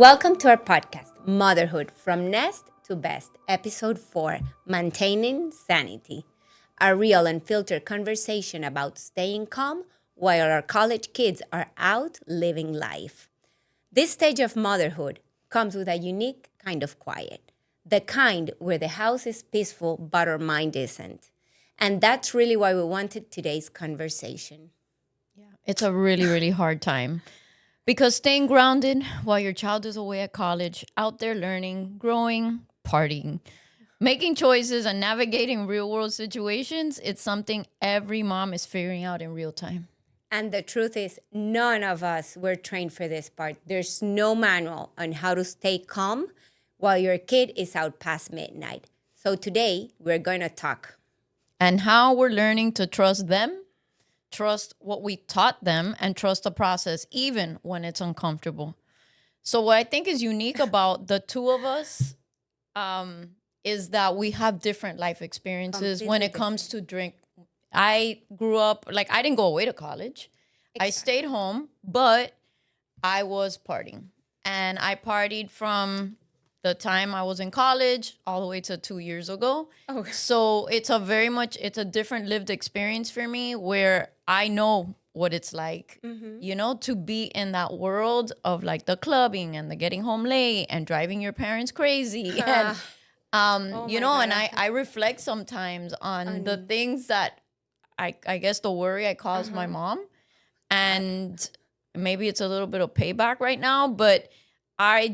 Welcome to our podcast, Motherhood From Nest to Best, Episode 4 Maintaining Sanity. A real and filtered conversation about staying calm while our college kids are out living life. This stage of motherhood comes with a unique kind of quiet, the kind where the house is peaceful but our mind isn't. And that's really why we wanted today's conversation. It's a really, really hard time because staying grounded while your child is away at college, out there learning, growing, partying, making choices, and navigating real world situations, it's something every mom is figuring out in real time. And the truth is, none of us were trained for this part. There's no manual on how to stay calm while your kid is out past midnight. So today, we're going to talk. And how we're learning to trust them, trust what we taught them, and trust the process, even when it's uncomfortable. So, what I think is unique about the two of us is that we have different life experiences when Completely it comes to drink. I grew up, I didn't go away to college. I Exactly. stayed home, but I was partying. And I partied from the time I was in college all the way to 2 years ago. Oh. So it's a different lived experience for me where I know what it's like, to be in that world of like the clubbing and the getting home late and driving your parents crazy. And, Oh my God, and I reflect sometimes on the things that I guess the worry I caused my mom. And maybe it's a little bit of payback right now, but I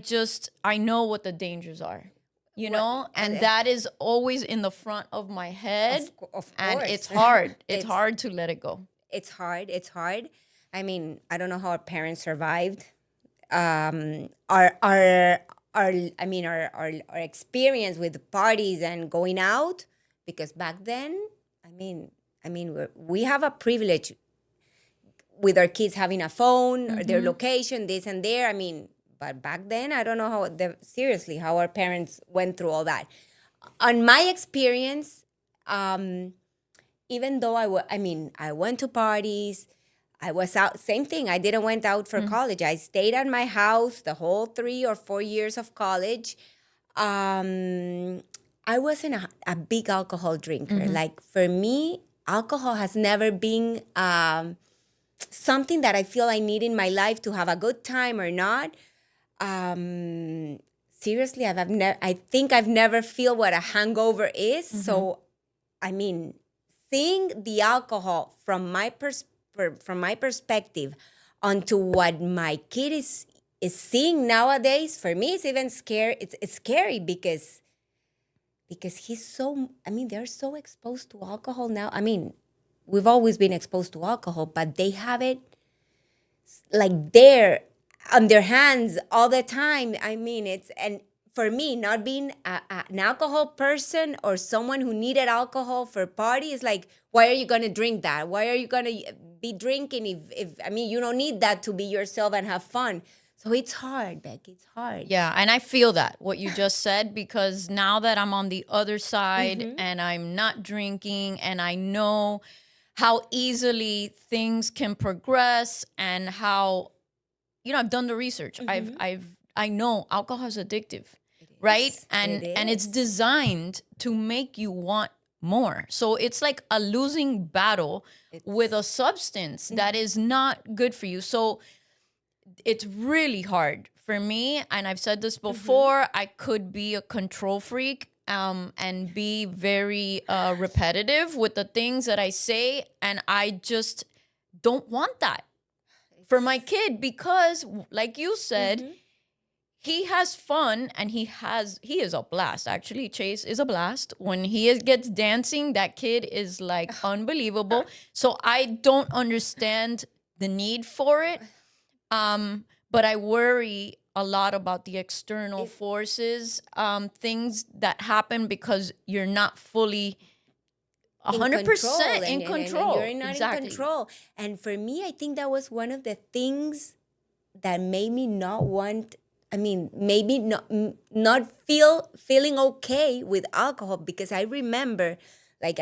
know what the dangers are, and that is always in the front of my head. Of And course. it's hard. It's hard to let it go. It's hard. It's hard. I mean, I don't know how our parents survived. Our experience with parties and going out, because back then, we have a privilege with our kids having a phone or their location, this and there. But back then, I don't know how our parents went through all that. On my experience, even though I went to parties, I was out. Same thing. I didn't went out for college. I stayed at my house the whole 3 or 4 years of college. I wasn't a big alcohol drinker. Like for me, alcohol has never been something that I feel I need in my life to have a good time or not. Seriously, I think I've never feel what a hangover is. So, seeing the alcohol from my perspective onto what my kid is seeing nowadays, for me, it's even scary. It's scary because he's so. They're so exposed to alcohol now. We've always been exposed to alcohol, but they have it like there on their hands all the time. And for me, not being an alcohol person or someone who needed alcohol for party is like, why are you gonna drink that? Why are you gonna be drinking if you don't need that to be yourself and have fun? So it's hard, Becky. It's hard. Yeah, and I feel that what you just said, because now that I'm on the other side and I'm not drinking and I know how easily things can progress and how I've done the research. I know alcohol is addictive, right? And it's designed to make you want more. So it's like a losing battle with a substance that is not good for you. So it's really hard for me, and I've said this before. I could be a control freak and be very repetitive with the things that I say, and I just don't want that for my kid because, like you said, he has fun and he is a blast. Actually, Chase is a blast. When gets dancing, that kid is like unbelievable. So I don't understand the need for it. But I worry a lot about the external forces, things that happen because you're not fully 100% in control. You're not Exactly. in control. And for me, I think that was one of the things that made me not want. Maybe not feeling okay with alcohol, because I remember, like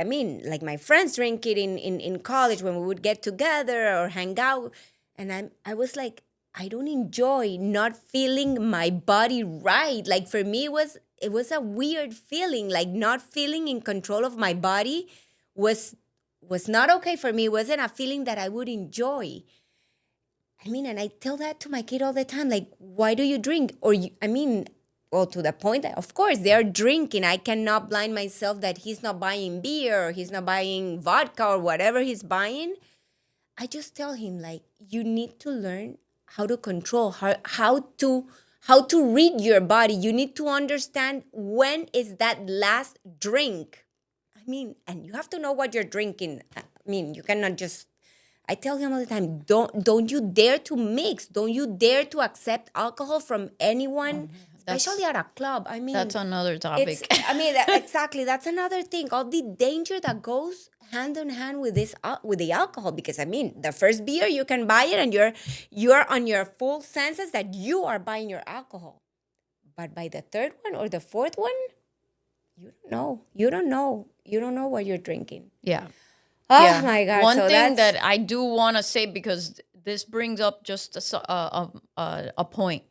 my friends drink it in college when we would get together or hang out, and I was like, I don't enjoy not feeling my body right. Like for me, it was a weird feeling. Like not feeling in control of my body was was not okay for me. It wasn't a feeling that I would enjoy. I mean, and I tell that to my kid all the time. Like, why do you drink? Or you, I mean, well, to the point that of course they are drinking. I cannot blind myself that he's not buying beer or he's not buying vodka or whatever he's buying. I just tell him like you need to learn how to control how to read your body. You need to understand when is that last drink. I mean, and you have to know what you're drinking. I mean, you cannot just I tell him all the time, don't you dare to mix. Don't you dare to accept alcohol from anyone, especially That's at a club. I that's mean, another it's, topic. I mean, exactly. That's another thing. All the danger that goes hand in hand with this, with the alcohol. Because I mean, the first beer you can buy it, and you're on your full senses that you are buying your alcohol. But by the third one or the fourth one, you don't know. You don't know. You don't know what you're drinking. Yeah. Oh Yeah. my God! One So thing that's that I do want to say, because this brings up just a point,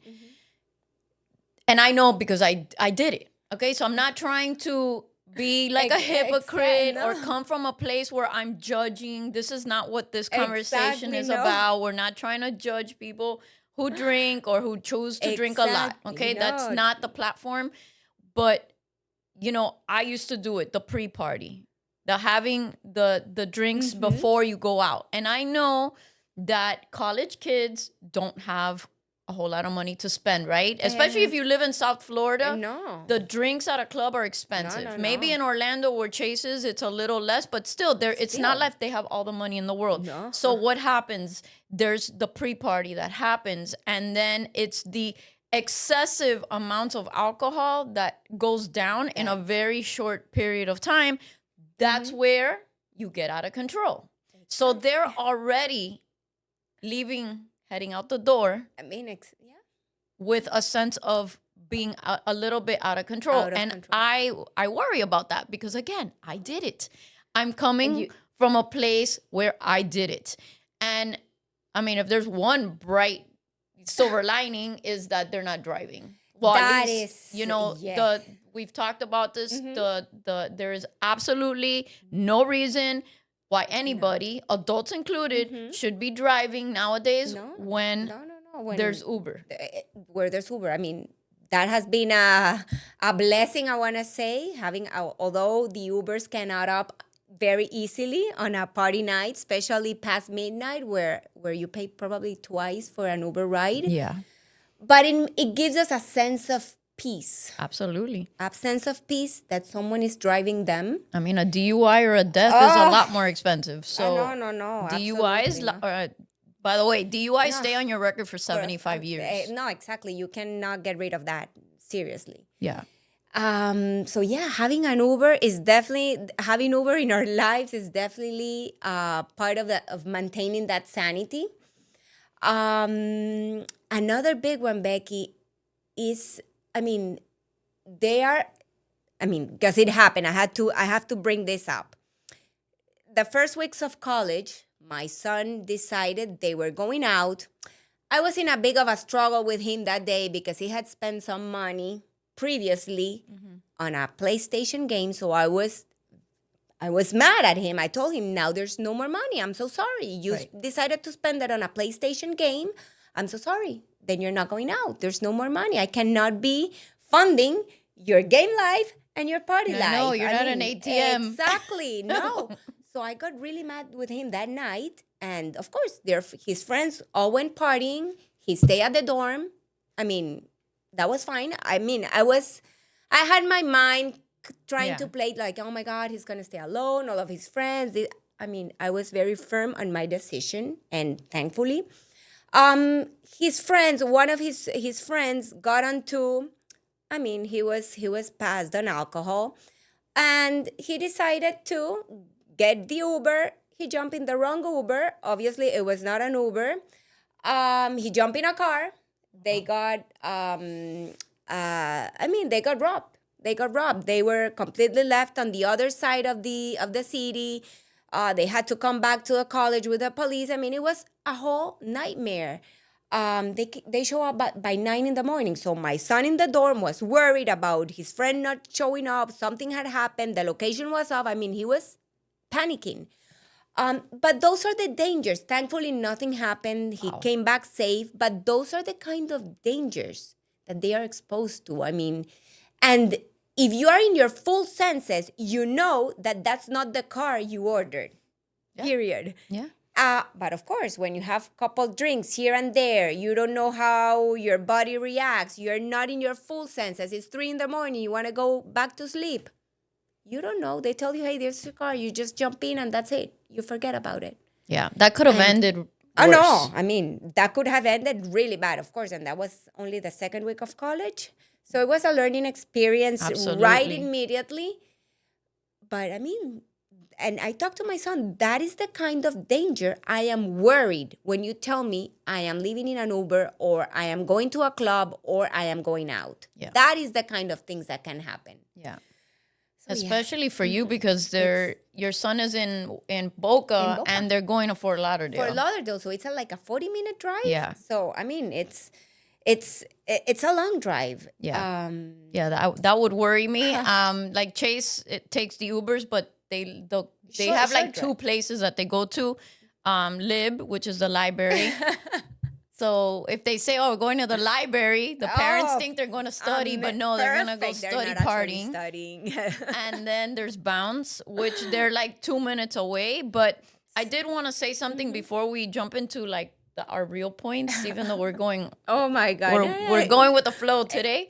and I know because I did it. Okay, so I'm not trying to be like a hypocrite or no, come from a place where I'm judging. This is not what this conversation exactly is no, about. We're not trying to judge people who drink or who choose to drink a lot. exactly Okay, that's no. not the platform. But I used to do it, the pre-party, the having the drinks Mm-hmm. before you go out. And I know that college kids don't have a whole lot of money to spend, right? Especially if you live in South Florida. No, The drinks at a club are no, no, expensive. Maybe no. in Orlando or Chases it's a little less, but still it's not Still, like they have all the money in the world. no. So what happens? There's the pre-party that happens, and then it's the excessive amounts of alcohol that goes down in a That. very short period of time. That's Mm-hmm. where you get out of control. So they're already heading out the door I mean, yeah, with a sense of being a little bit out of control. out of And control. I worry about that because, again, I did it. I'm And coming you, from a place where I did it. And I mean, if there's one bright silver lining, is that they're not driving. Well, at that least, is, yeah. the we've talked about this. Mm-hmm. The there is absolutely no reason why No. anybody, adults included, Mm-hmm. should be driving nowadays No, when no, no, no. When there's Uber. where there's Uber, I mean, that has been a blessing. I want to say having although the Ubers can add up very easily on a party night, especially past midnight, where you pay probably twice for an Uber ride. Yeah, But it gives us a sense of peace, absolutely. a sense of peace that someone is driving them. I mean, a DUI or a death is a Oh, lot more expensive. no, So no, no, DUIs, absolutely no. by the way, DUIs No, stay on your record for for, 75 years. no, exactly. You cannot get rid of that. Seriously. Yeah. So yeah, having an Uber is definitely having Uber in our lives is definitely part of maintaining that sanity. Another big one, Becky, is I mean they are I mean because it happened. I have to bring this up. The first weeks of college, my son decided they were going out. I was in a big of a struggle with him that day because he had spent some money previously on a PlayStation game. So I was mad at him. I told him, now there's no more money. I'm so sorry. You Right. decided to spend it on a PlayStation game. I'm so sorry. Then you're not going out. There's no more money. I cannot be funding your game life and your party I life. know, you're not an ATM. Exactly. No. So I got really mad with him that night. And of course, his friends all went partying. He stayed at the dorm. I mean, that was fine. I mean, I had my mind trying Yeah. to play like, oh my God, he's gonna stay alone. All of his friends. I mean, I was very firm on my decision, and thankfully, his friends, one of his friends, got onto. I mean, he was passed on alcohol, and he decided to get the Uber. He jumped in the wrong Uber. Obviously, it was not an Uber. He jumped in a car. They got I mean, they got robbed. They got robbed. They were completely left on the other side of the city. They had to come back to the college with the police. I mean, it was a whole nightmare. They show up by 9 in the morning. So my son in the dorm was worried about his friend not showing up. Something had happened. The location was off. I mean, he was panicking. But those are the dangers. Thankfully, nothing happened. He Wow. came back safe. But those are the kind of dangers that they are exposed to. I mean, and if you are in your full senses, you know that that's not the car you ordered. Yeah. Period. Yeah. But of course, when you have a couple drinks here and there, you don't know how your body reacts. You're not in your full senses. It's 3 in the morning. You want to go back to sleep. You don't know. They tell you, hey, there's your car. You just jump in and that's it. You forget about it. Yeah. That could have And ended oh worse. no, I mean, that could have ended really bad, of course. And that was only the second week of college. So it was a learning experience right Absolutely. immediately. But I mean, and I talked to my son, that is the kind of danger I am worried when you tell me I am living in an Uber or I am going to a club or I am going out. Yeah. That is the kind of things that can happen. Yeah. So, yeah. Especially for you because your son is in In Boca, Boca. and they're going to Fort Lauderdale. Fort Lauderdale, so it's like a 40-minute drive. Yeah. So I mean, it's a long drive. Yeah. Yeah, that would worry me. Like Chase, it takes the Ubers, but they have like short two places that they go to, Lib, which is the library. So if they say, "Oh, we're going to the library," the parents Oh, think they're going to study, but no, they're going to go perfect. They're study not actually partying. studying. And then there's Bounce, which they're like 2 minutes away. But I did want to say something before we jump into like our real points, even though we're going Oh my God. we're going with the flow today.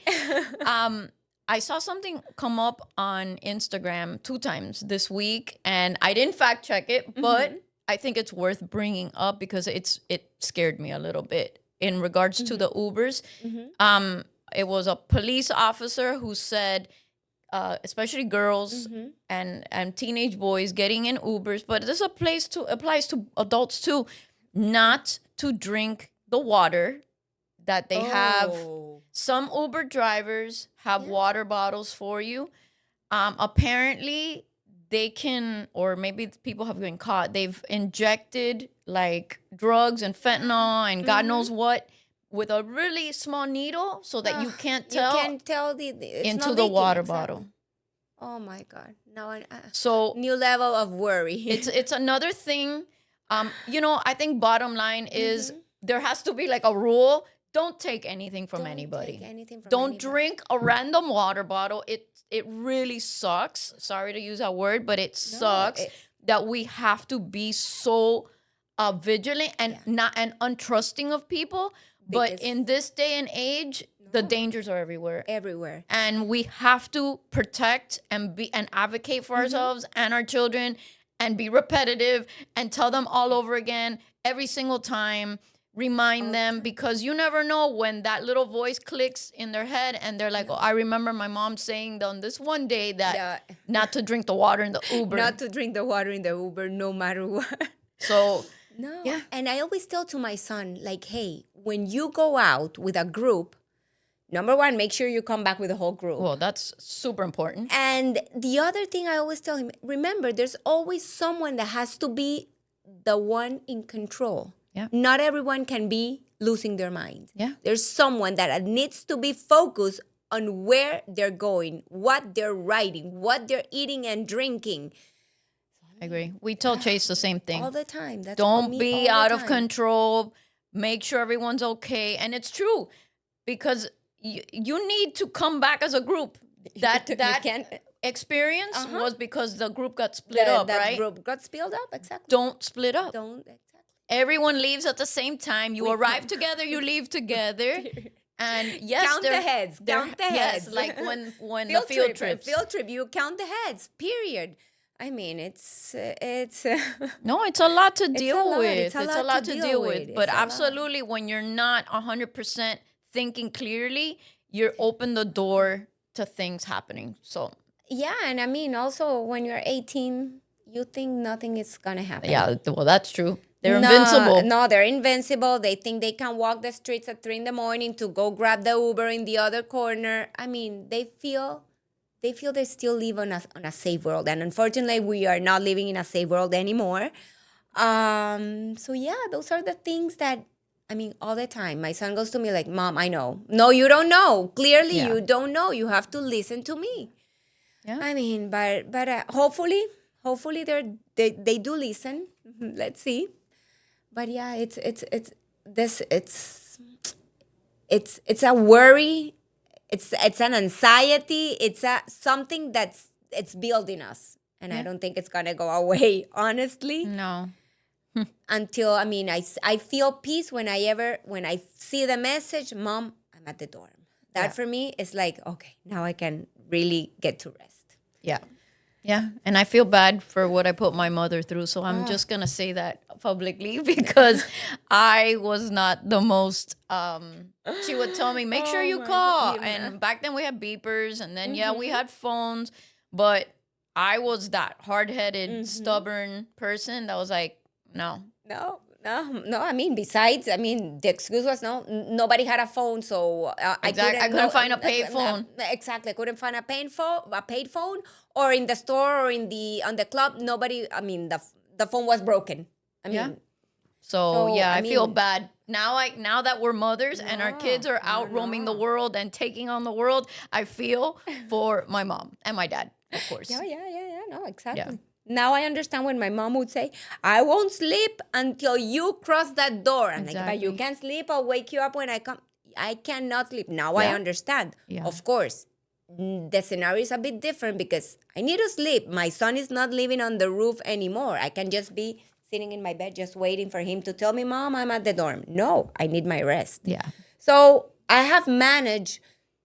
I saw something come up on Instagram 2 times this week, and I didn't fact check it, but I think it's worth bringing up because it scared me a little bit in regards to the Ubers. It was a police officer who said, especially girls and teenage boys getting in Ubers, but this applies to adults too, not to drink the water that they have. Oh. Some Uber drivers have water bottles for you. Apparently, they can, or maybe people have been caught. They've injected like drugs and fentanyl and God knows what with a really small needle, so that you can't tell You can tell it's into not the leaking, water exactly. bottle. Oh my God! Now So new level of worry. it's another thing. I think bottom line is there has to be like a rule. Don't take anything from anybody. Take anything from Don't anybody. drink a random water bottle. It really sucks. Sorry to use that word, but it sucks that we have to be so vigilant and not and untrusting of people. But Because- in this day and age, the dangers are everywhere. Everywhere. And we have to protect and advocate for ourselves and our children, and be repetitive and tell them all over again every single time. Remind them, because you never know when that little voice clicks in their head and they're like, "Oh, I remember my mom saying on this one day that not to drink the water in the Uber." Not to drink the water in the Uber, no matter what. So No. Yeah. And I always tell to my son, like, hey, when you go out with a group, number one, make sure you come back with the whole group. well, that's super important. And the other thing I always tell him, remember, there's always someone that has to be the one in control. Yeah. Not everyone can be losing their mind. Yeah. There's someone that needs to be focused on where they're going, what they're writing, what they're eating and drinking I agree. We tell Chase the same thing. all the time. That's Don't me be all the out of time. control. Make sure everyone's okay. And it's true, because you need to come back as a group. That can't- experience was because the group got split up, that right? group got spilled up, exactly. Don't split up. Don't exactly. Everyone leaves at the same time. You arrive together, you leave together. And yes, Count the heads. Count the Yes, heads. like when the field trips. Field trip. You count the heads. Period. I mean, it's No, it's a lot to deal lot. with. It's a lot to deal with. But It's a lot. absolutely, when you're not 100% thinking clearly, you're open the door to things happening. So yeah, and I mean, also when you're 18, you think nothing is gonna happen. yeah, well, that's true. They're No, invincible. No, they're invincible. They think they can walk the streets at 3 a.m. to go grab the Uber in the other corner. I mean, they feel they still live on a safe world, and unfortunately, we are not living in a safe world anymore. So yeah, those are the things that I mean, all the time. My son goes to me like, Mom, I know. No, you don't know. Clearly, Yeah. you don't know. You have to listen to me. Yeah. I mean, but hopefully they do listen. Let's see. But yeah, this it's a worry. It's an anxiety. It's a something that's it's building us, and I Yeah. don't think it's gonna go away. Honestly, No. until I mean, I feel peace when I see the message, Mom, I'm at the dorm. That Yeah. for me is like, okay, now I can really get to rest. Yeah. Yeah. And I feel bad for what I put my mother through. So I'm Oh, just going to say that publicly because I was not the most, she would tell me, make sure oh you my God. call. And back then we had beepers and then, yeah, we had phones. But I was that hard headed, stubborn person that was like, no. No, no. I mean, besides, I mean, the excuse was no, nobody had a phone, so I Exactly. I couldn't couldn't go. find a pay phone. Exactly, I couldn't find a paid phone, or in the store or in the on the club. Nobody. I mean, the phone was broken. I Yeah. mean, So so yeah, I I feel mean, bad now that we're mothers and our kids no, are no, out roaming the no. world and taking on the world. I feel for my mom and my dad, of course. Yeah. No, Yeah, exactly. Now I understand when my mom would say, "I won't sleep until you cross that door." I'm like, "But you exactly. can't sleep. I'll wake you up when I come." I cannot sleep. Now I Yeah, understand. yeah, Of course, the scenario is a bit different because I need to sleep. My son is not living on the roof anymore. I can just be sitting in my bed just waiting for him to tell me, "Mom, I'm at the dorm." No, I need my rest. yeah, So I have managed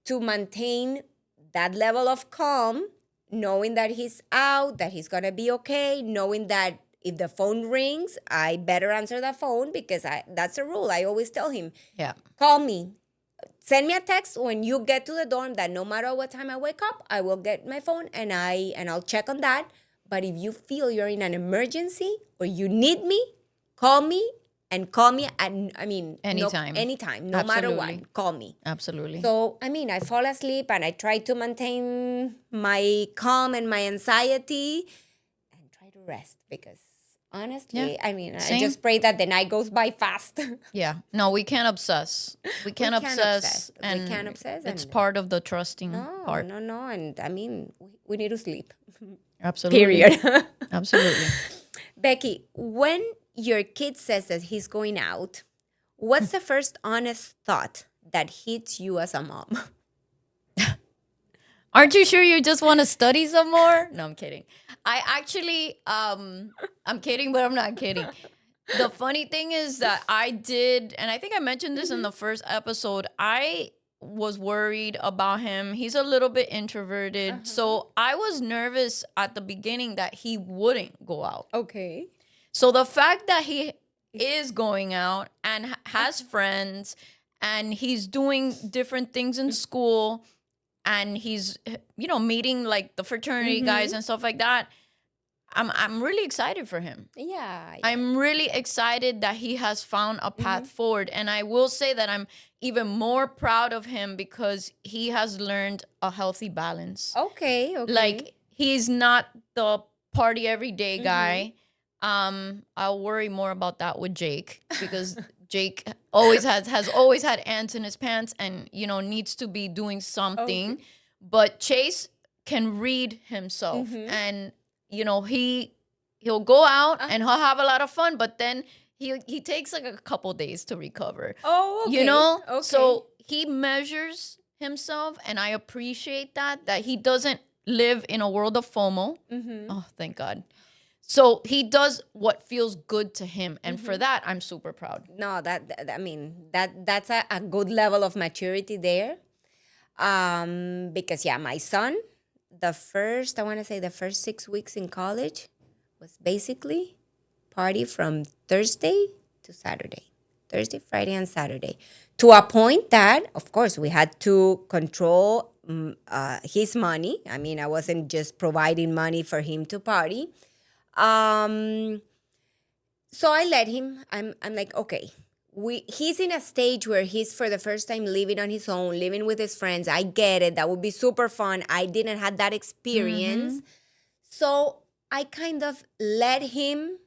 to maintain that level of calm, knowing that he's out, that he's gonna be okay, knowing that if the phone rings, I better answer the phone because that's a rule. I always tell him, yeah, call me. Send me a text when you get to the dorm that no matter what time I wake up, I will get my phone and I'll check on that. But if you feel you're in an emergency or you need me, call me and call me at I mean no anytime. anytime, no matter Absolutely, what, call me. absolutely. So I mean I fall asleep and I try to maintain my calm and my anxiety and try to rest because Yeah, honestly, I mean I same. just pray that the night goes by fast. Yeah, no, we can't obsess. We We can't can't obsess, obsess. We can't and obsess it's and part of the trusting no, part. no, no. And I mean, we need to sleep. Absolutely, Period. absolutely. Becky, when your kid says that he's going out, what's the first honest thought that hits you as a mom? Aren't you sure you just want to study some more? No, I'm kidding. I actually, I'm kidding, but I'm not kidding. The funny thing is that I did, and I think I mentioned this in the first episode. I was worried about him. He's a little bit introverted. So I was nervous at the beginning that he wouldn't go out. Okay. So the fact that he is going out and has friends and he's doing different things in school and he's meeting like the fraternity guys and stuff like that, I'm really excited for him. Yeah. I'm really excited that he has found a path forward, and I will say that I'm even more proud of him because he has learned a healthy balance. Okay. Okay. Like, he's not the party every day guy. I'll worry more about that with Jake because Jake has always had ants in his pants and needs to be doing something. Okay. But Chase can read himself, and he'll go out and he'll have a lot of fun, but then he takes like a couple days to recover. Oh, okay. Okay. So he measures himself, and I appreciate that he doesn't live in a world of FOMO. Oh, thank God. So he does what feels good to him, and for that I'm super proud. No, I mean that's a good level of maturity there. Because yeah, my son, I want to say the first 6 weeks in college was basically party from Thursday to Saturday, Thursday, Friday, and Saturday, to a point that, of course, we had to control his money. I mean, I wasn't just providing money for him to party. Um, so I let him. I'm like, okay, he's in a stage where he's for the first time living on his own, living with his friends. I get it. That would be super fun. I didn't have that experience. So I kind of let him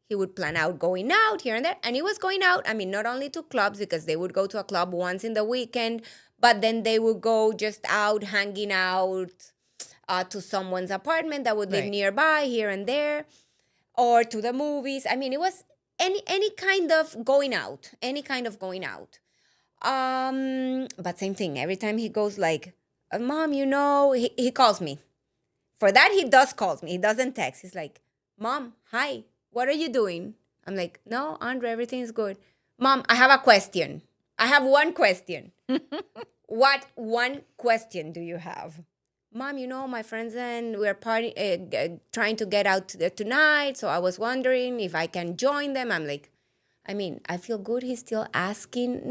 he would plan out going out here and there. And he was going out, I mean, not only to clubs, because they would go to a club once in the weekend, but then they would go just out, hanging out to someone's apartment that would live Right. nearby here and there, or to the movies. I mean, it was any kind of going out, any kind of going out. But same thing. Every time he goes like, Mom, he calls me. For that, he does calls me. He doesn't text. He's like, Mom, hi, what are you doing? I'm like, no, Andre, everything is good. Mom, I have a question. I have one question. What one question do you have? Mom, my friends and we're trying to get out tonight. So I was wondering if I can join them. I'm like, I mean, I feel good. He's still asking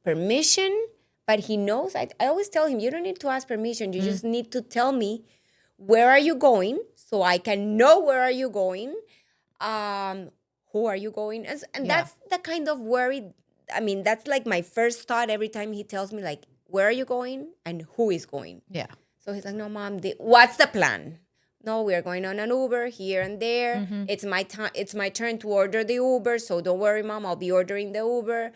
permission, but he knows. I always tell him, you don't need to ask permission. You just need to tell me, where are you going, so I can know where are you going, who are you going, and Yeah. that's the kind of worry. I mean, that's like my first thought every time he tells me, like, where are you going and who is going. Yeah. So he's like, no, Mom, what's the plan? No, we're going on an Uber here and there. It's my time. It's my turn to order the Uber. So don't worry, Mom. I'll be ordering the Uber.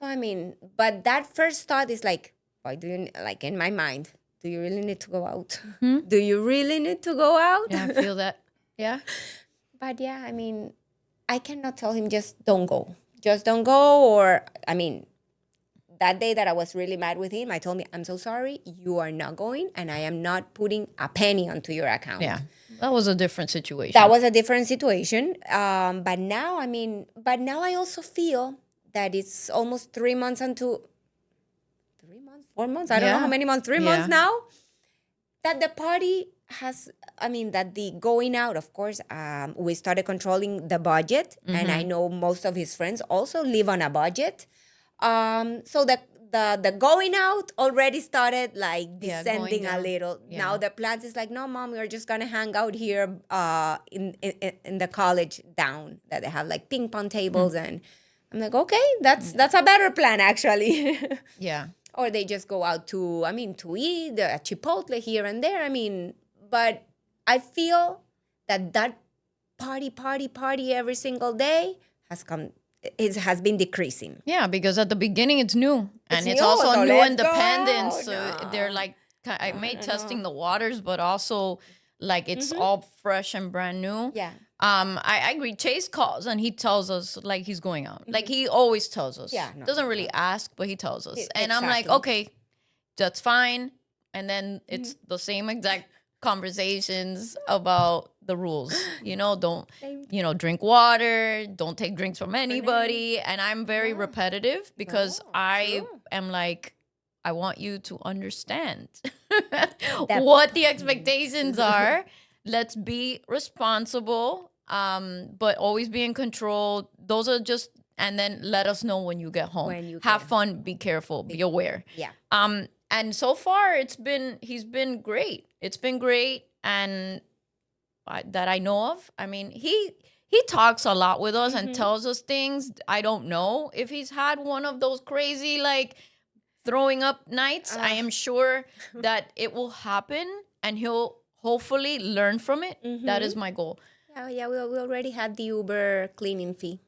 So I mean, but that first thought is like, why do you, like, in my mind, do you really need to go out? Do you really need to go out? Yeah, I feel that. Yeah. But yeah, I mean, I cannot tell him just don't go. Just don't go. Or, I mean, that day that I was really mad with him, I told him, I'm so sorry, you are not going, and I am not putting a penny onto your account. Yeah. That was a different situation. That was a different situation. But now, I also feel that it's almost 3 months into 3 months, 4 months. I don't know Yeah. how many months, 3 Yeah. months now, that the party that the going out, of course, we started controlling the budget. And I know most of his friends also live on a budget. So the going out already started like Yeah, descending going a down. little. Yeah. Now the plans is like, no, Mom, we're just gonna hang out here in the college down, that they have like ping pong tables. And I'm like, okay, that's a better plan, actually. Yeah. Or they just go out to eat a Chipotle here and there. I mean, but I feel that party every single day has been decreasing. Yeah, because at the beginning it's new, and It's it's new, also so new let's independence. go. So they're No. like, I may no, testing no. the waters, but also like it's all fresh and brand new. Yeah. I agree. Chase calls and he tells us like he's going out. Like he always tells us. Yeah, no, Doesn't really ask, but he tells us. And I'm like, Exactly. okay, that's fine. And then it's the same exact conversations about the rules. Don't Same. drink water, don't take drinks from anybody. And I'm very repetitive because No, I true. am like, I want you to understand what the expectations are. Let's be responsible, but always be in control. Those are just, and then let us know when you get home. When you Have get fun, be careful, be aware. Yeah. And so far he's been great. It's been great, and that I know of. I mean, he talks a lot with us and tells us things. I don't know if he's had one of those crazy like throwing up nights. I am sure that it will happen, and he'll hopefully learn from it. That is my goal. Yeah. We already had the Uber cleaning fee.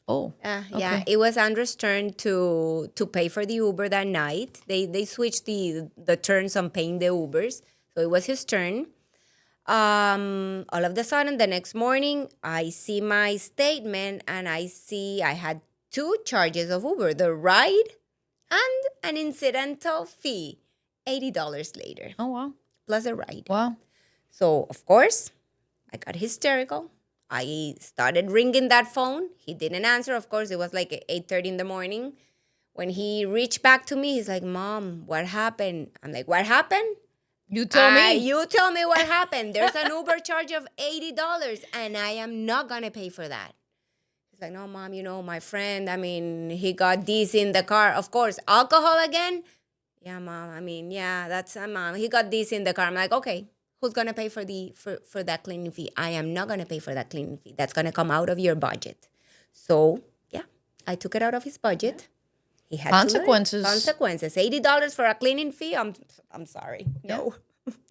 Oh, Yeah, it was Andrew's turn to pay for the Uber that night. They switched the turns on paying the Ubers, so it was his turn. All of a sudden, the next morning, I see my statement, and I see I had 2 charges of Uber: the ride and an incidental fee, $80 later, oh wow, plus a ride. wow. So of course, I got hysterical. I started ringing that phone. He didn't answer. Of course, it was like 8:30 in the morning. When he reached back to me, he's like, Mom, what happened? I'm like, what happened? You tell me. You tell me what happened. There's an Uber charge of $80, and I am not going to pay for that. He's like, no, Mom, my friend, he got this in the car. Of course, alcohol again? Yeah, Mom, yeah, that's Mom. He got this in the car. I'm like, okay. Who's gonna pay for that cleaning fee? I am not gonna pay for that cleaning fee. That's gonna come out of your budget. So yeah, I took it out of his budget. He had Consequences. Consequences. $80 for a cleaning fee. I'm sorry. Yeah. No.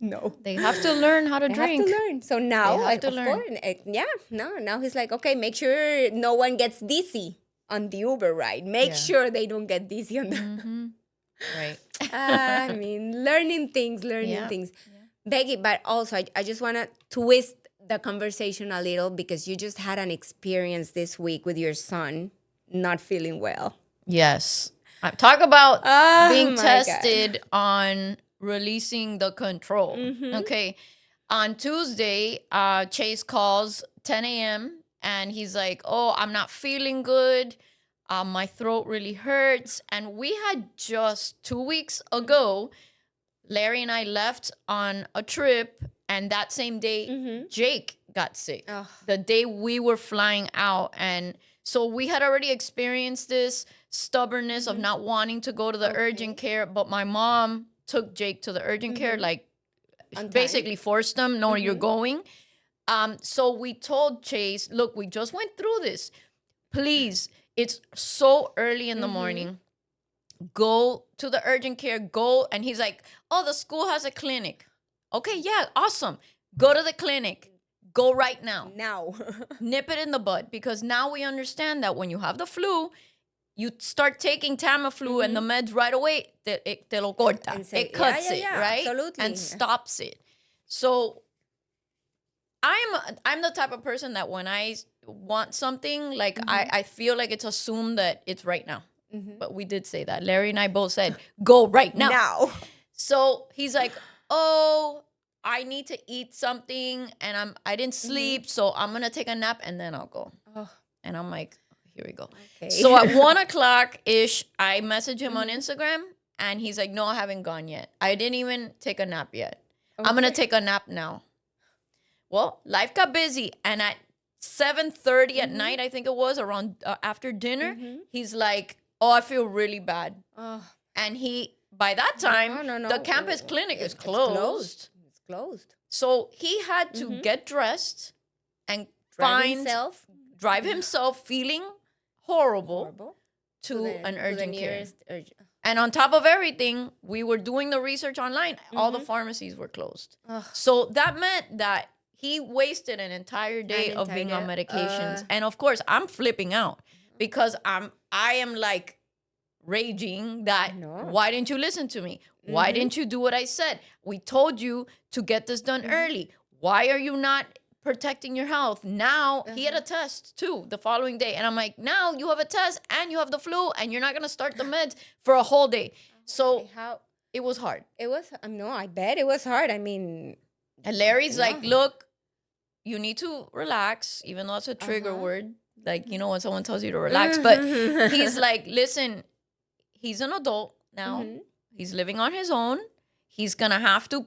No. They have to learn how to They have to drink. learn. So now, have to of learn. course, yeah, no, now he's like, okay, make sure no one gets dizzy on the Uber ride. Make Yeah. sure they don't get dizzy on the. Mm-hmm. Right. I mean, learning things, Yeah. Becky, but also, I just want to twist the conversation a little because you just had an experience this week with your son not feeling well. Yes. Talk about Oh being my God. tested on releasing the control. Okay. On Tuesday, Chase calls 10 a.m. and he's like, "Oh, I'm not feeling good. My throat really hurts." And we had just 2 weeks ago, Larry and I left on a trip, and that same day, Jake got sick. Oh. The day we were flying out. And so we had already experienced this stubbornness of not wanting to go to the urgent care, but my mom took Jake to the urgent care, like basically forced them, no, you're going. So we told Chase, look, we just went through this. Please, it's so early in the morning. Go to the urgent care, go. And he's like, oh, the school has a clinic. Okay, yeah, awesome. Go to the clinic. Go right now. Now. Nip it in the bud, because now we understand that when you have the flu, you start taking Tamiflu and the meds right away, te lo corta. It cuts it, right? Absolutely. And stops it. So I'm the type of person that when I want something, like I feel like it's assumed that it's right now. But we did say that. Larry and I both said, go right now. Now. So he's like, oh, I need to eat something and I didn't sleep, so I'm gonna take a nap and then I'll go. Oh. And I'm like, here we go. Okay. So at 1:00-ish, I message him on Instagram and he's like, no, I haven't gone yet. I didn't even take a nap yet. I'm gonna take a nap now. Well, life got busy, and at 7:30 at night, I think it was, around after dinner, he's like, oh, I feel really bad. And by that time, the campus clinic is closed. It's closed. So he had to get dressed and drive himself feeling horrible to an urgent care. And on top of everything, we were doing the research online. All the pharmacies were closed. So that meant that he wasted an entire day of being on medications. And of course, I'm flipping out because I am like raging that, why didn't you listen to me? Why didn't you do what I said? We told you to get this done early. Why are you not protecting your health? Now he had a test too the following day. And I'm like, now you have a test and you have the flu and you're not going to start the meds for a whole day. So it was hard. It was, no, I bet it was hard. I mean. And Larry's like, look, you need to relax, even though it's a trigger word. Like, you know, when someone tells you to relax. But he's like, listen, he's an adult now. He's living on his own. He's going to have to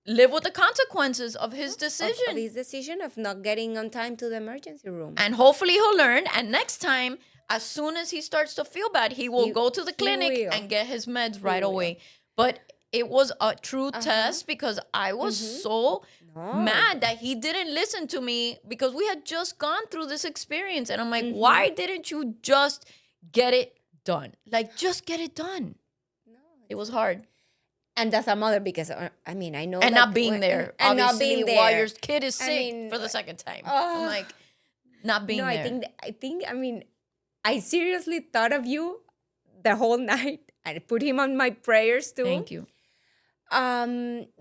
live with the consequences of his decision. Of his decision of not getting on time to the emergency room. And hopefully he'll learn. And next time, as soon as he starts to feel bad, he will go to the clinic and get his meds right away. But it was a true test because I was so mad that he didn't listen to me because we had just gone through this experience. And I'm like, why didn't you just get it done? Like, just get it done. No, it was hard. And as a mother, because I mean, I know, and not being there, and obviously, not being there while your kid is sick for the second time. I'm like, not being there. I think. I mean, I seriously thought of you the whole night. I put him on my prayers too. Thank you.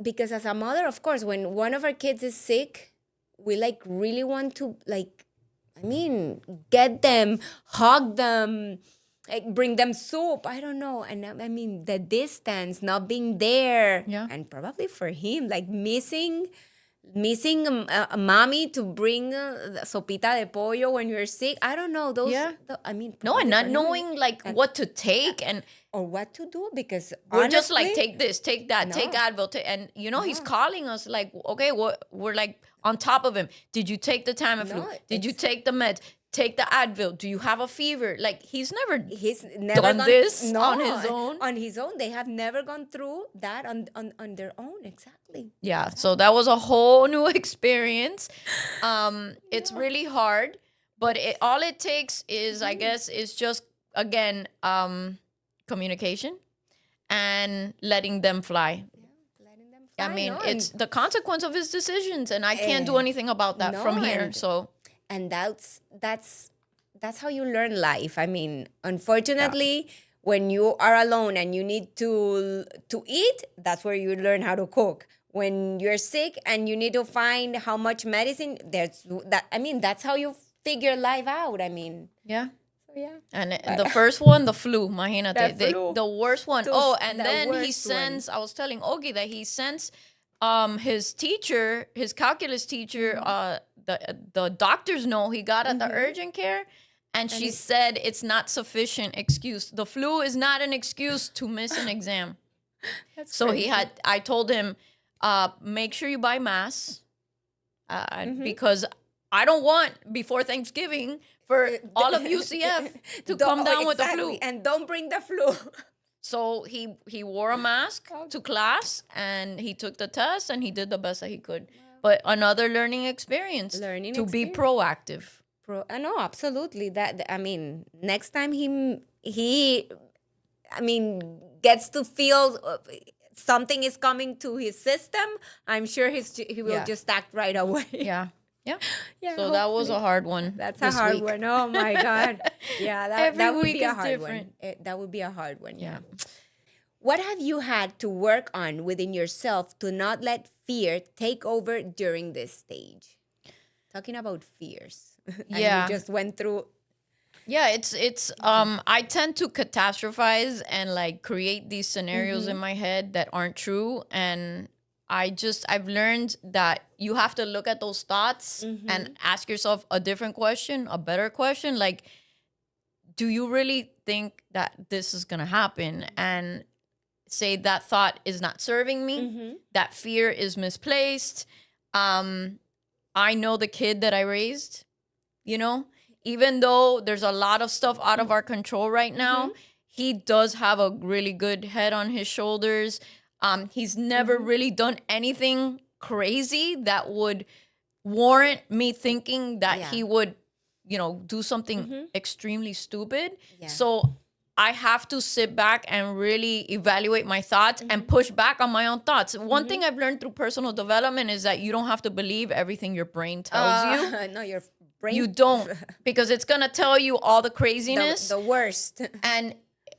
Because as a mother, of course, when one of our kids is sick, we like really want to get them, hug them. Like bring them soup. I don't know. And I mean, the distance, not being there. Yeah. And probably for him, like missing a mommy to bring the sopita de pollo when you're sick. I don't know. Those. Yeah. No, and not knowing like what to take or what to do because we're just like, take this, take that, take Advil. And you know, he's calling us like, okay, we're like on top of him. Did you take the Tamiflu? Did you take the meds? Take the Advil. Do you have a fever? Like he's never done this on his own. On his own, they have never gone through that on their own. Exactly. Yeah. So that was a whole new experience. It's really hard, but all it takes is, I guess, is just again communication and letting them fly. I fine. mean, No, it's the consequence of his decisions, and I can't do eh, anything about that no, from here. So, and that's how you learn life. I mean, yeah. unfortunately, when you are alone and you need to eat, that's where you learn how to cook. When you're sick and you need to find how much medicine, there's that. I mean, that's how you figure life out. I mean, Yeah. so yeah, And but the first one, the flu, the imagínate, flu, the worst one. those Oh, and the then he worst one. sends, I was telling Ogi that he sends his teacher, his calculus teacher, the doctors know he got at the urgent care, and And she it's said it's not sufficient excuse. The flu is not an excuse to miss an exam. that's So crazy. I told him, make sure you buy masks, because I don't want before Thanksgiving for all of UCF to come down with the flu. Exactly, and don't bring the flu. So he wore a mask Oh, to class, and he took the test, and he did the best that he could. But another learning experience learning to be experience. proactive. No, absolutely. I mean, next time he, I mean, gets to feel something is coming to his system, I'm sure he will Yeah. just act right away. Yeah. Yeah. Yeah, So that was a hopefully. hard one That's a this hard week. one. Oh my God. Yeah, Every that would week be a is hard different. one. That would be a hard one. Yeah. Yeah. What have you had to work on within yourself to not let fear take over during this stage? Talking about fears, and we Yeah. just went through. Yeah, it's I tend to catastrophize and like create these scenarios in my head that aren't true, and I've learned that you have to look at those thoughts and ask yourself a different question, a better question, like, do you really think that this is going to happen? And say that thought is not serving me, that fear is misplaced. I know the kid that I raised, you know, even though there's a lot of stuff out of our control right now, he does have a really good head on his shoulders. He's never really done anything crazy that would warrant me thinking that Yeah. he would, do something extremely stupid. Yeah. So I have to sit back and really evaluate my thoughts and push back on my own thoughts. One thing I've learned through personal development is that you don't have to believe everything your brain tells you. No, your brain. You don't, because it's going to tell you all the craziness. The worst. And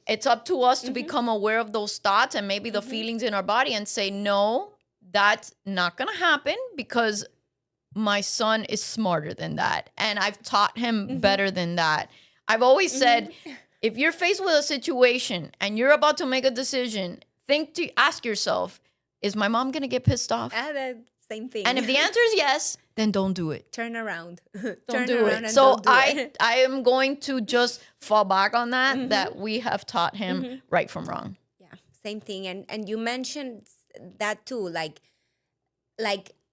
it's up to us to become aware of those thoughts and maybe the feelings in our body and say, no, that's not going to happen, because my son is smarter than that. And I've taught him better than that. I've always said, if you're faced with a situation and you're about to make a decision, ask yourself, is my mom going to get pissed off? The same thing. And if the answer is yes, then don't do it. turn around. Don't Turn do around it. and So don't do it. I am going to just fall back on that we have taught him right from wrong. Yeah, same thing. And you mentioned that too. Like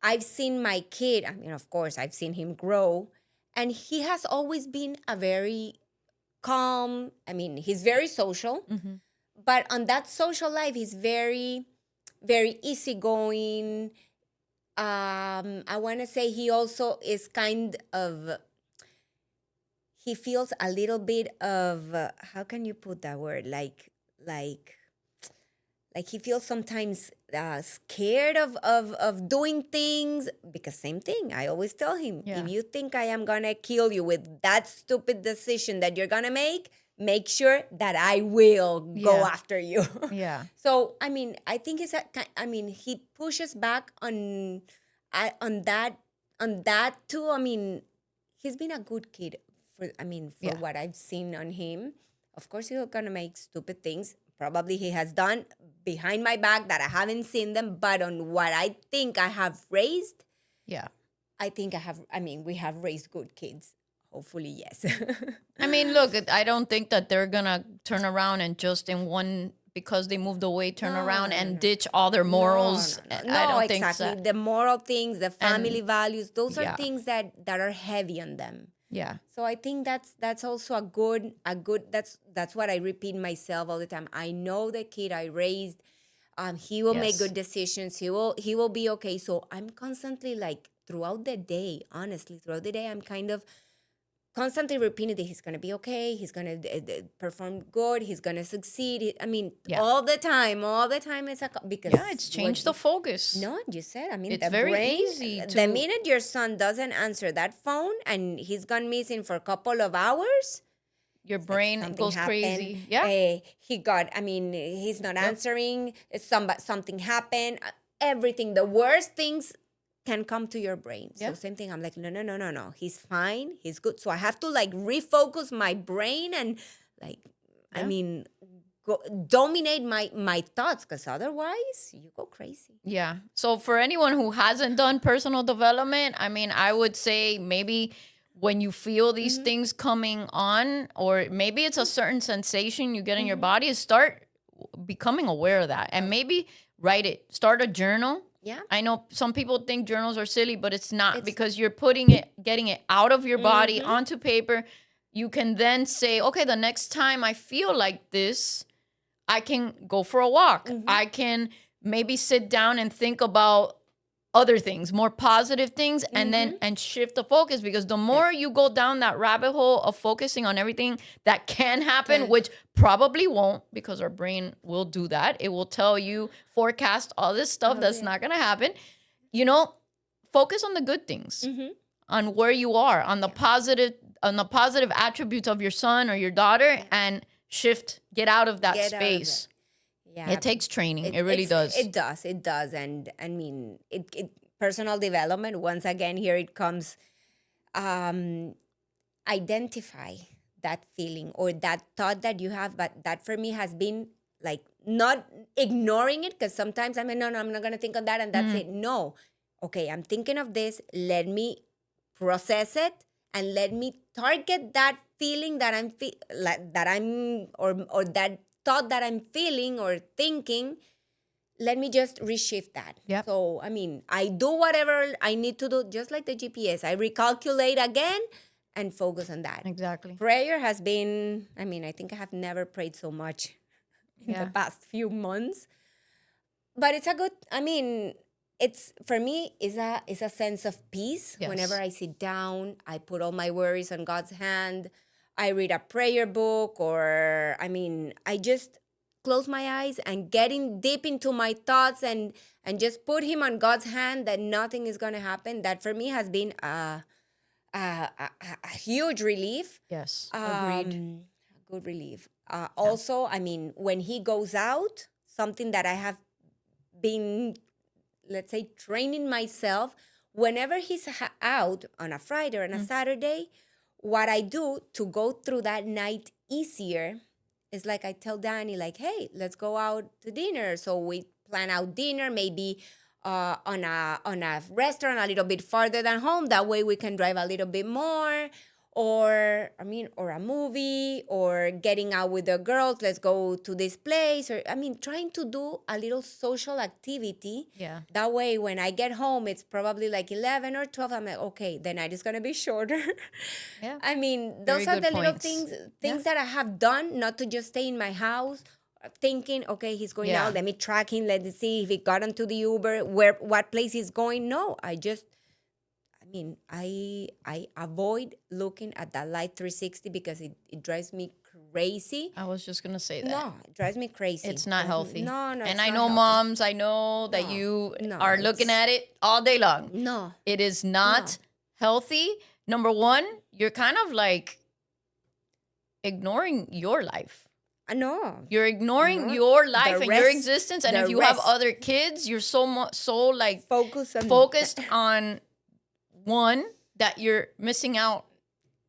I've seen my kid. I mean, of course, I've seen him grow, and he has always been a very calm. I mean, he's very social, but on that social life, he's very, very easygoing. I want to say he also is kind of. He feels a little bit of how can you put that word, like he feels sometimes scared of doing things, because same thing I always tell him, Yeah. if you think I am gonna kill you with that stupid decision that you're gonna make sure that I will go Yeah. after you. Yeah. So I mean, I think I mean, he pushes back on that too. I mean, he's been a good kid for Yeah. what I've seen on him. Of course, he's gonna make stupid things. Probably he has done behind my back that I haven't seen them, but on what I think I have raised, Yeah. I think we have raised good kids. Hopefully, yes. I mean, look, I don't think that they're going to turn around and just in one, because they moved away, turn No, around no, and no. ditch all their morals. No, I don't think exactly. so. The moral things, the family values, those are yeah. things that are heavy on them. Yeah. So I think that's also a good that's what I repeat myself all the time. I know the kid I raised, he will make Yes. good decisions. He will be okay. So I'm constantly like throughout the day, honestly, throughout the day, I'm kind of constantly repeating that he's gonna be okay, he's gonna perform good, he's gonna succeed. I mean, Yeah. all the time is Yeah, because it's what changed the focus. no, you said. I mean, It's the very brain. easy The to, minute your son doesn't answer that phone and he's gone missing for a couple of hours, your it's like brain something goes happened. crazy. Yeah. He got. I mean, he's not Yep. answering. Something happened. Everything. The worst things can come to your brain. So Yeah. same thing. I'm like, no, no, no, no, no. He's fine. He's good. So I have to like refocus my brain and like, I Yeah. mean, dominate my thoughts because otherwise you go crazy. Yeah. So for anyone who hasn't done personal development, I mean, I would say maybe when you feel these Mm-hmm. things coming on, or maybe it's a certain sensation you get in your Mm-hmm. body, start becoming aware of that and maybe write it. Start a journal. Yeah. I know some people think journals are silly, but it's not, It's because you're putting it, getting it out of your body mm-hmm. onto paper. You can then say, okay, the next time I feel like this, I can go for a walk. Mm-hmm. I can maybe sit down and think about other things, more positive things, and Mm-hmm. then and shift the focus, because the Yeah. more you go down that rabbit hole of focusing on everything that can happen, Can. which probably won't, because our brain will do that. It will tell you, forecast all this stuff All that's the not going to happen. You know, focus on the good things, mm-hmm. on where you are, Yeah. on the positive attributes of your son or your daughter, Yeah. and shift, get out of that Get out of it. space. Yeah. It takes training. It really It's does. it does, and I mean it personal development once again here it comes. Um, identify that feeling or that thought that you have, but that for me has been like not ignoring it because sometimes I mean no, I'm not gonna think of that and that's Mm, it. No, okay, I'm thinking of this. Let me process it and let me target that feeling that like, that I'm or that thought that I'm feeling or thinking. Let me just reshift that. yep. So, I mean, I do whatever I need to do, just like the GPS. I recalculate again and focus on that. Exactly. Prayer has been, I mean, I think I have never prayed so much in the Yeah. past few months. But it's a good, I mean, it's for me is a sense of peace. Whenever Yes. I sit down, I put all my worries on God's hand. I read a prayer book or I mean, I just close my eyes and get in deep into my thoughts and just put him on God's hand that nothing is going to happen. That for me has been a huge relief. Yes. Agreed. A good relief. Yeah. Also, I mean, when he goes out, something that I have been, let's say, training myself, whenever he's out on a Friday or on a Mm. Saturday, what I do to go through that night easier is like I tell Danny, like, hey, let's go out to dinner. So we plan out dinner, maybe on a restaurant a little bit farther than home. That way we can drive a little bit more. Or I mean, or a movie, or getting out with the girls. Let's go to this place. Or I mean, trying to do a little social activity. Yeah. That way, when I get home, it's probably like 11 or 12. I'm like, okay, the night is gonna be shorter. Yeah. I mean, Very those are good the little points. Yeah. things that I have done, not to just stay in my house thinking, okay, he's going Yeah. out. Let me track him. Let me see if he got onto the Uber, what place he's going. No, I mean, I avoid looking at that Light 360 because it drives me crazy. I was just gonna say that. No, it drives me crazy. It's not healthy. No, no, And it's I not know healthy. moms, I know that No, you no, are looking it's at it all day long. no, It is no. not healthy. Number one, you're kind of like ignoring your life. No, You're ignoring no. your life The and your rest, existence. And the if you have rest. other kids, you're so like Focus on focused on one, that you're missing out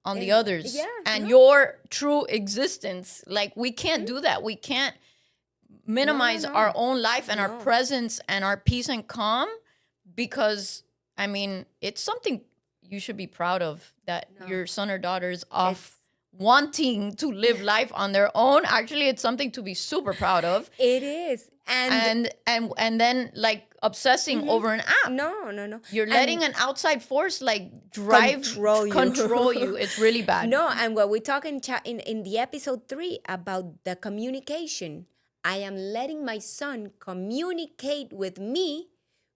on the others yeah, and no, your true existence. Like, we can't do that. We can't no, no, minimize our no, own life and our no. presence and our peace and calm, because I mean, it's something you should be proud of, that No. your son or daughter is It's off wanting to live life on their own. Actually, it's something to be super proud of. it is, And then like obsessing Mhm. over an app. no, no, no, You're and letting an outside force like control you. It's really bad. No, and what we talk in the episode 3 about the communication, I am letting my son communicate with me.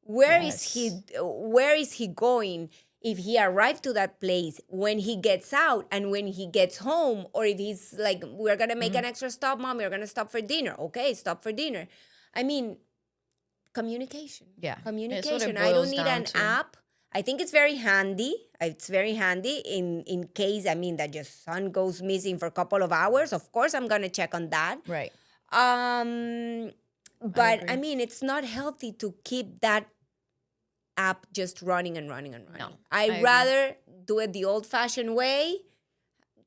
Where is Yes. he? Where is he going? if he arrived to that place, when he gets out and when he gets home, or if he's like, we're going to make an extra stop, mom, we're going to stop for dinner. Okay, stop for dinner. I mean, communication. Yeah. It's what Communication. it I don't boils need down an to. app. I think it's very handy. It's very handy in case, I mean, that your son goes missing for a couple of hours. Of course, I'm going to check on that. Right. Um, I but I agree. mean, it's not healthy to keep that app just running and running and running. No, I I agree. rather do it the old fashioned way,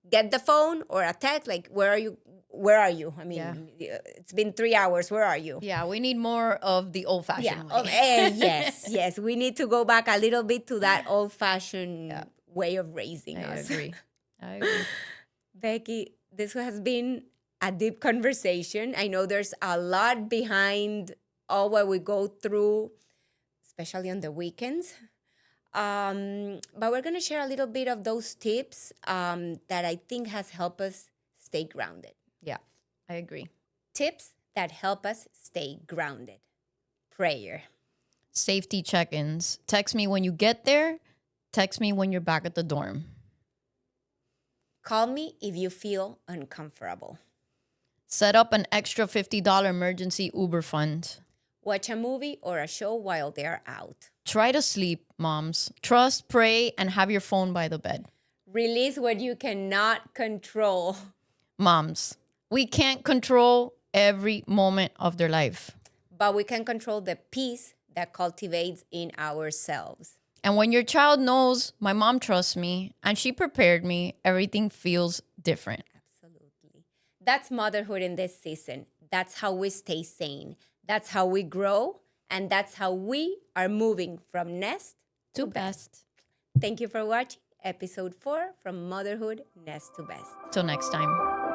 get the phone or a text, like, where are you? Where are you? I mean, it's been 3 hours. Where are you? Yeah, we need more of the old Yeah. fashioned way. Yes, yes. We need to go back a little bit to that old fashioned way of raising I us. agree. I agree. Becky, this has been a deep conversation. I know there's a lot behind all what we go through, especially on the weekends. But we're going to share a little bit of those tips that I think has helped us stay grounded. Yeah, I agree. Tips that help us stay grounded. Prayer. Safety check-ins. Text me when you get there. Text me when you're back at the dorm. Call me if you feel uncomfortable. Set up an extra $50 emergency Uber fund. Watch a movie or a show while they're out. Try to sleep, moms. Trust, pray, and have your phone by the bed. Release what you cannot control. Moms, we can't control every moment of their life. But we can control the peace that cultivates in ourselves. And when your child knows my mom trusts me and she prepared me, everything feels different. Absolutely. That's motherhood in this season. That's how we stay sane. That's how we grow. And that's how we are moving from nest To best. Thank you for watching episode 4 from Motherhood Nest to Best. Till next time.